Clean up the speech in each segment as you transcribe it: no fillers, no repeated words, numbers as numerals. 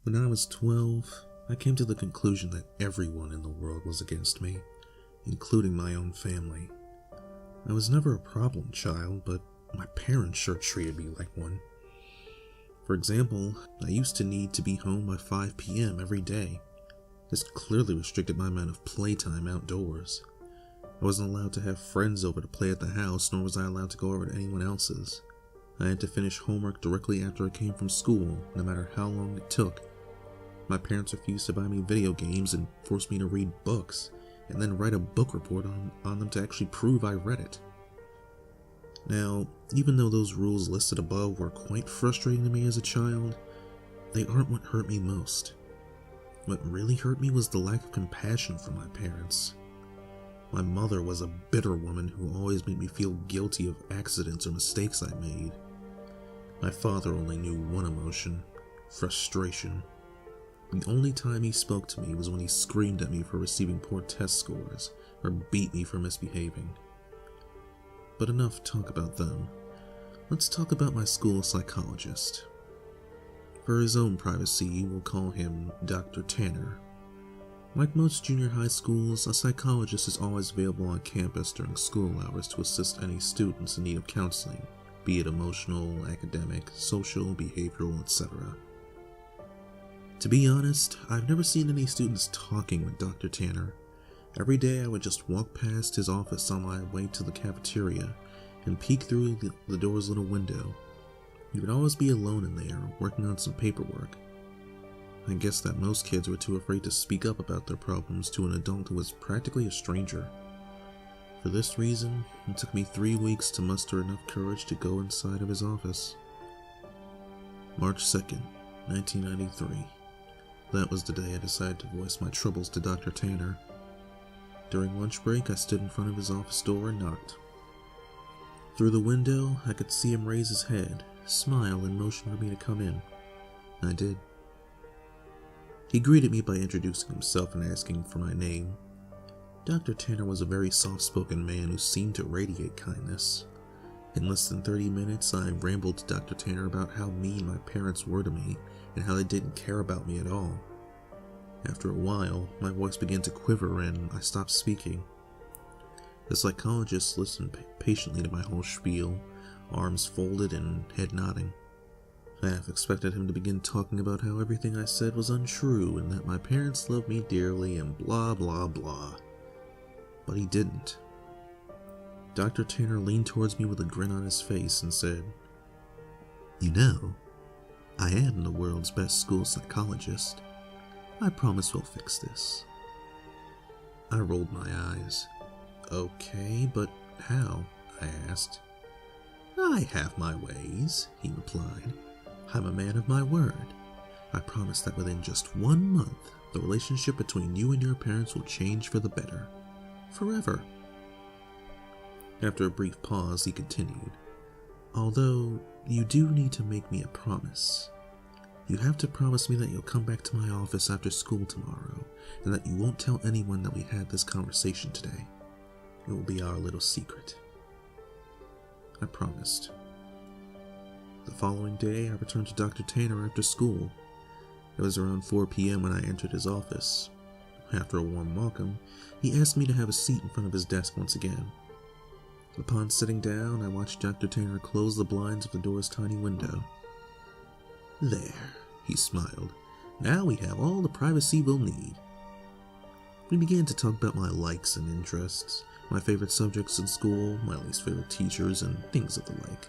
When I was 12, I came to the conclusion that everyone in the world was against me, including my own family. I was never a problem child, but my parents sure treated me like one. For example, I used to need to be home by 5 p.m. every day. This clearly restricted my amount of playtime outdoors. I wasn't allowed to have friends over to play at the house, nor was I allowed to go over to anyone else's. I had to finish homework directly after I came from school, no matter how long it took. My parents refused to buy me video games and forced me to read books, and then write a book report on them to actually prove I read it. Now, even though those rules listed above were quite frustrating to me as a child, they aren't what hurt me most. What really hurt me was the lack of compassion from my parents. My mother was a bitter woman who always made me feel guilty of accidents or mistakes I made. My father only knew one emotion: frustration. The only time he spoke to me was when he screamed at me for receiving poor test scores or beat me for misbehaving. But enough talk about them. Let's talk about my school psychologist. For his own privacy, we'll call him Dr. Tanner. Like most junior high schools, a psychologist is always available on campus during school hours to assist any students in need of counseling, be it emotional, academic, social, behavioral, etc. To be honest, I've never seen any students talking with Dr. Tanner. Every day I would just walk past his office on my way to the cafeteria and peek through the door's little window. He would always be alone in there, working on some paperwork. I guess that most kids were too afraid to speak up about their problems to an adult who was practically a stranger. For this reason, it took me 3 weeks to muster enough courage to go inside of his office. March 2nd, 1993. That was the day I decided to voice my troubles to Dr. Tanner. During lunch break, I stood in front of his office door and knocked. Through the window, I could see him raise his head, smile, and motion for me to come in. I did. He greeted me by introducing himself and asking for my name. Dr. Tanner was a very soft-spoken man who seemed to radiate kindness. In less than 30 minutes, I rambled to Dr. Tanner about how mean my parents were to me and how they didn't care about me at all. After a while, my voice began to quiver and I stopped speaking. The psychologist listened patiently to my whole spiel, arms folded and head nodding. I half expected him to begin talking about how everything I said was untrue and that my parents loved me dearly and blah blah blah. But he didn't. Dr. Tanner leaned towards me with a grin on his face and said, "You know, I am the world's best school psychologist. I promise we'll fix this." I rolled my eyes. "Okay, but how?" I asked. "I have my ways," he replied. "I'm a man of my word. I promise that within just 1 month, the relationship between you and your parents will change for the better. Forever." After a brief pause, he continued, "Although, you do need to make me a promise. You have to promise me that you'll come back to my office after school tomorrow, and that you won't tell anyone that we had this conversation today. It will be our little secret." I promised. The following day, I returned to Dr. Tanner after school. It was around 4 p.m. when I entered his office. After a warm welcome, he asked me to have a seat in front of his desk once again. Upon sitting down, I watched Dr. Tanner close the blinds of the door's tiny window. "There," he smiled. "Now we have all the privacy we'll need." We began to talk about my likes and interests, my favorite subjects in school, my least favorite teachers, and things of the like.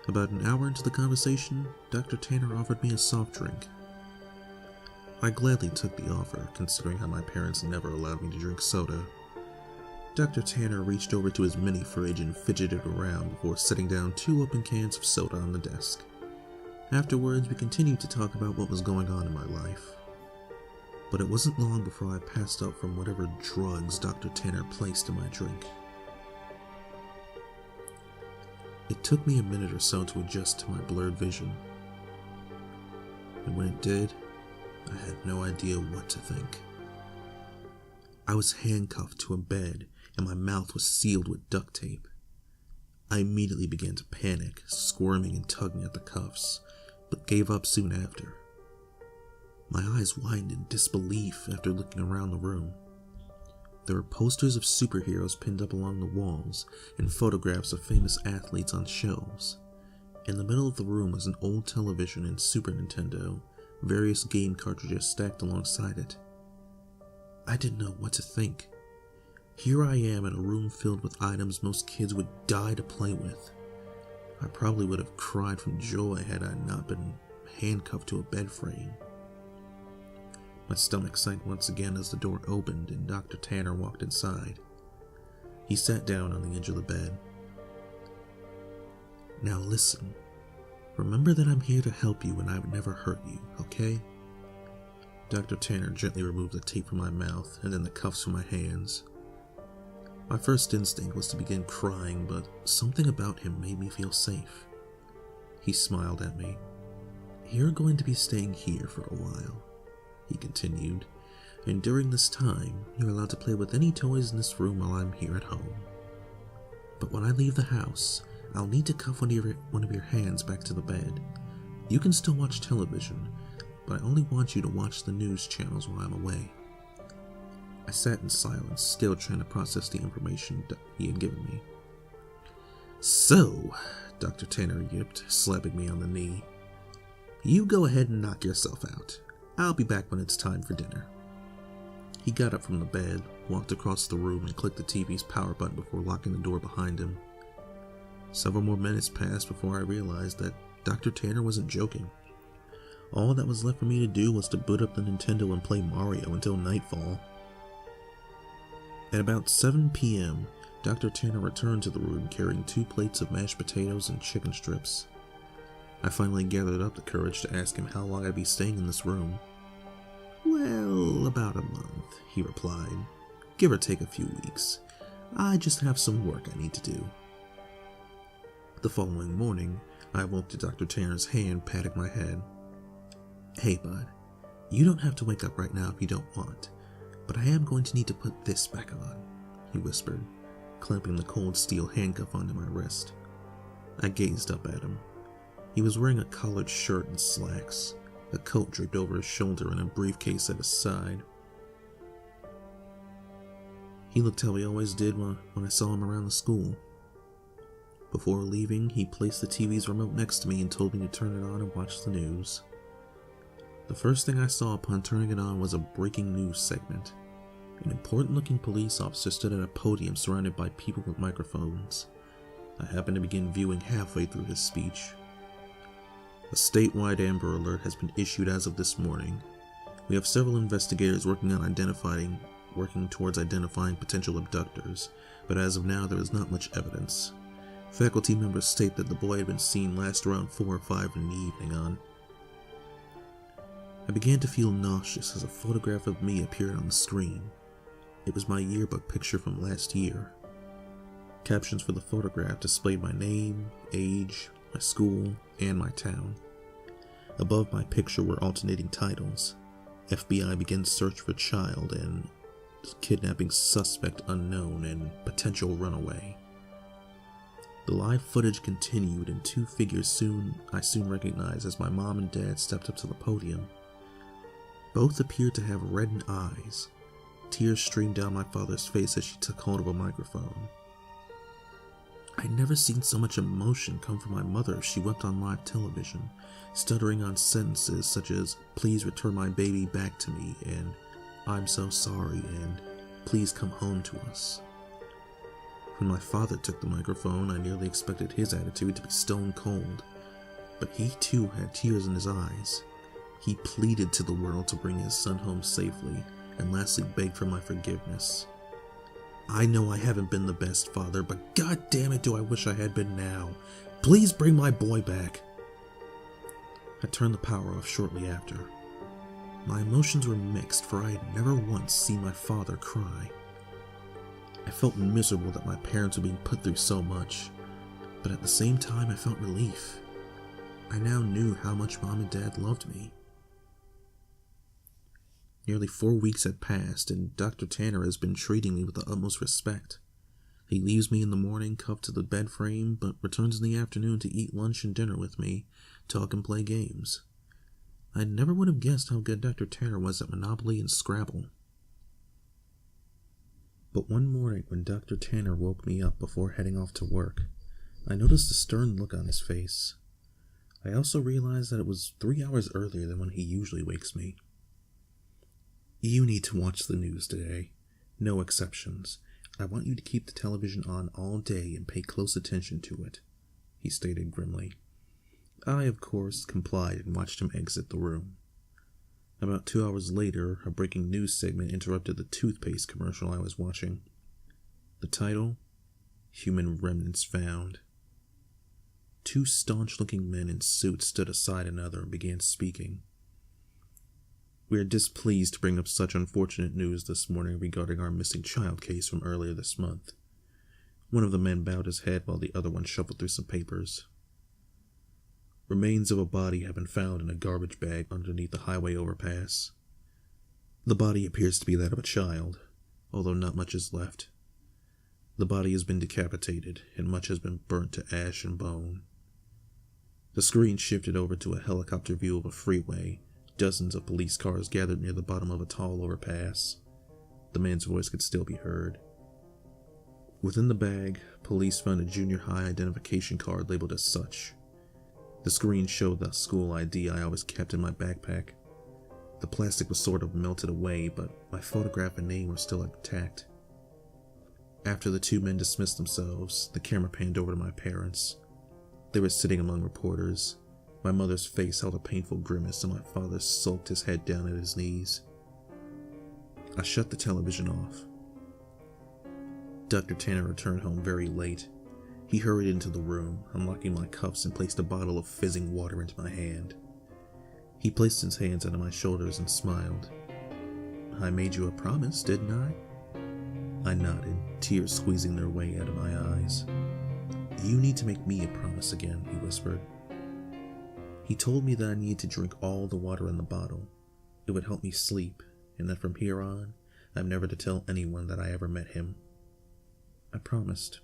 About an hour into the conversation, Dr. Tanner offered me a soft drink. I gladly took the offer, considering how my parents never allowed me to drink soda. Dr. Tanner reached over to his mini fridge and fidgeted around before setting down 2 open cans of soda on the desk. Afterwards, we continued to talk about what was going on in my life. But it wasn't long before I passed out from whatever drugs Dr. Tanner placed in my drink. It took me a minute or so to adjust to my blurred vision. And when it did, I had no idea what to think. I was handcuffed to a bed and my mouth was sealed with duct tape. I immediately began to panic, squirming and tugging at the cuffs, but gave up soon after. My eyes widened in disbelief after looking around the room. There were posters of superheroes pinned up along the walls and photographs of famous athletes on shelves. In the middle of the room was an old television and Super Nintendo, various game cartridges stacked alongside it. I didn't know what to think. Here I am in a room filled with items most kids would die to play with. I probably would have cried from joy had I not been handcuffed to a bed frame. My stomach sank once again as the door opened and Dr. Tanner walked inside. He sat down on the edge of the bed. Now listen. Remember that I'm here to help you and I would never hurt you, okay? Dr. Tanner gently removed the tape from my mouth and then the cuffs from my hands. My first instinct was to begin crying, but something about him made me feel safe. He smiled at me. You're going to be staying here for a while, he continued, and during this time, you're allowed to play with any toys in this room while I'm here at home. But when I leave the house, I'll need to cuff one of your hands back to the bed. You can still watch television, but I only want you to watch the news channels while I'm away. I sat in silence, still trying to process the information he had given me. So, Dr. Tanner yipped, slapping me on the knee. You go ahead and knock yourself out. I'll be back when it's time for dinner. He got up from the bed, walked across the room, and clicked the TV's power button before locking the door behind him. Several more minutes passed before I realized that Dr. Tanner wasn't joking. All that was left for me to do was to boot up the Nintendo and play Mario until nightfall. At about 7 p.m., Dr. Tanner returned to the room carrying 2 plates of mashed potatoes and chicken strips. I finally gathered up the courage to ask him how long I'd be staying in this room. Well, about a month, he replied. Give or take a few weeks. I just have some work I need to do. The following morning, I woke to Dr. Tanner's hand patting my head. Hey, bud, you don't have to wake up right now if you don't want, but I am going to need to put this back on, he whispered, clamping the cold steel handcuff onto my wrist. I gazed up at him. He was wearing a collared shirt and slacks, a coat draped over his shoulder and a briefcase at his side. He looked how he always did when I saw him around the school. Before leaving, he placed the TV's remote next to me and told me to turn it on and watch the news. The first thing I saw upon turning it on was a breaking news segment. An important-looking police officer stood at a podium surrounded by people with microphones. I happened to begin viewing halfway through his speech. A statewide Amber Alert has been issued as of this morning. We have several investigators working towards identifying potential abductors, but as of now there is not much evidence. Faculty members state that the boy had been seen last around 4 or 5 in the evening on. I began to feel nauseous as a photograph of me appeared on the screen. It was my yearbook picture from last year. Captions for the photograph displayed my name, age, my school, and my town. Above my picture were alternating titles. FBI begins search for child and kidnapping suspect unknown and potential runaway. The live footage continued and 2 figures I soon recognized as my mom and dad stepped up to the podium. Both appeared to have reddened eyes. Tears streamed down my father's face as she took hold of a microphone. I'd never seen so much emotion come from my mother as she wept on live television, stuttering on sentences such as, "Please return my baby back to me," and "I'm so sorry," and "Please come home to us." When my father took the microphone, I nearly expected his attitude to be stone cold, but he too had tears in his eyes. He pleaded to the world to bring his son home safely, and lastly begged for my forgiveness. I know I haven't been the best father, but god damn it do I wish I had been now. Please bring my boy back. I turned the power off shortly after. My emotions were mixed, for I had never once seen my father cry. I felt miserable that my parents were being put through so much, but at the same time I felt relief. I now knew how much Mom and Dad loved me. Nearly 4 weeks had passed, and Dr. Tanner has been treating me with the utmost respect. He leaves me in the morning cuffed to the bed frame, but returns in the afternoon to eat lunch and dinner with me, talk and play games. I never would have guessed how good Dr. Tanner was at Monopoly and Scrabble. But one morning when Dr. Tanner woke me up before heading off to work, I noticed a stern look on his face. I also realized that it was 3 hours earlier than when he usually wakes me. "You need to watch the news today. No exceptions. I want you to keep the television on all day and pay close attention to it," he stated grimly. I, of course, complied and watched him exit the room. About 2 hours later, a breaking news segment interrupted the toothpaste commercial I was watching. The title? Human Remnants Found. Two staunch-looking men in suits stood aside another and began speaking. "We are displeased to bring up such unfortunate news this morning regarding our missing child case from earlier this month." One of the men bowed his head while the other one shuffled through some papers. "Remains of a body have been found in a garbage bag underneath the highway overpass. The body appears to be that of a child, although not much is left. The body has been decapitated, and much has been burnt to ash and bone." The screen shifted over to a helicopter view of a freeway. Dozens of police cars gathered near the bottom of a tall overpass. The man's voice could still be heard. Within the bag, police found a junior high identification card labeled as such. The screen showed the school ID I always kept in my backpack. The plastic was sort of melted away, but my photograph and name were still intact. After the two men dismissed themselves, the camera panned over to my parents. They were sitting among reporters. My mother's face held a painful grimace, and my father sulked his head down at his knees. I shut the television off. Dr. Tanner returned home very late. He hurried into the room, unlocking my cuffs, and placed a bottle of fizzing water into my hand. He placed his hands under my shoulders and smiled. "I made you a promise, didn't I?" I nodded, tears squeezing their way out of my eyes. "You need to make me a promise again," he whispered. He told me that I needed to drink all the water in the bottle. It would help me sleep, and that from here on, I'm never to tell anyone that I ever met him. I promised.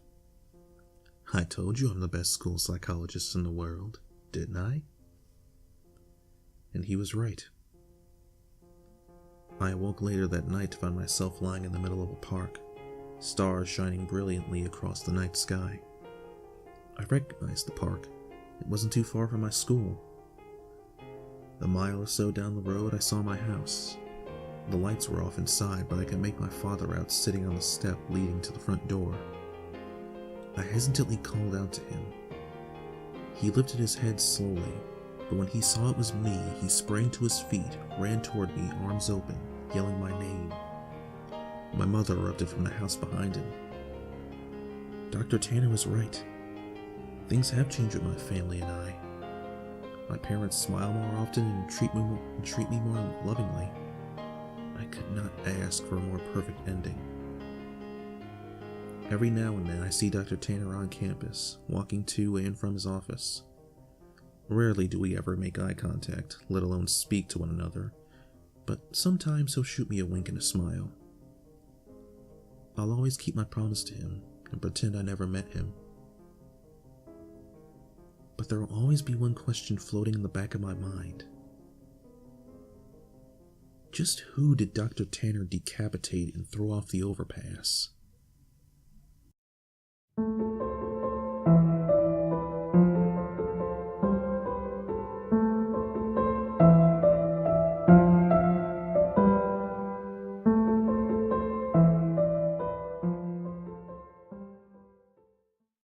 "I told you I'm the best school psychologist in the world, didn't I?" And he was right. I awoke later that night to find myself lying in the middle of a park, stars shining brilliantly across the night sky. I recognized the park. It wasn't too far from my school. A mile or so down the road, I saw my house. The lights were off inside, but I could make my father out sitting on the step leading to the front door. I hesitantly called out to him. He lifted his head slowly, but when he saw it was me, he sprang to his feet, ran toward me, arms open, yelling my name. My mother erupted from the house behind him. Dr. Tanner was right. Things have changed with my family and I. My parents smile more often and treat me more lovingly. I could not ask for a more perfect ending. Every now and then I see Dr. Tanner on campus, walking to and from his office. Rarely do we ever make eye contact, let alone speak to one another, but sometimes he'll shoot me a wink and a smile. I'll always keep my promise to him and pretend I never met him. But there will always be one question floating in the back of my mind. Just who did Dr. Tanner decapitate and throw off the overpass?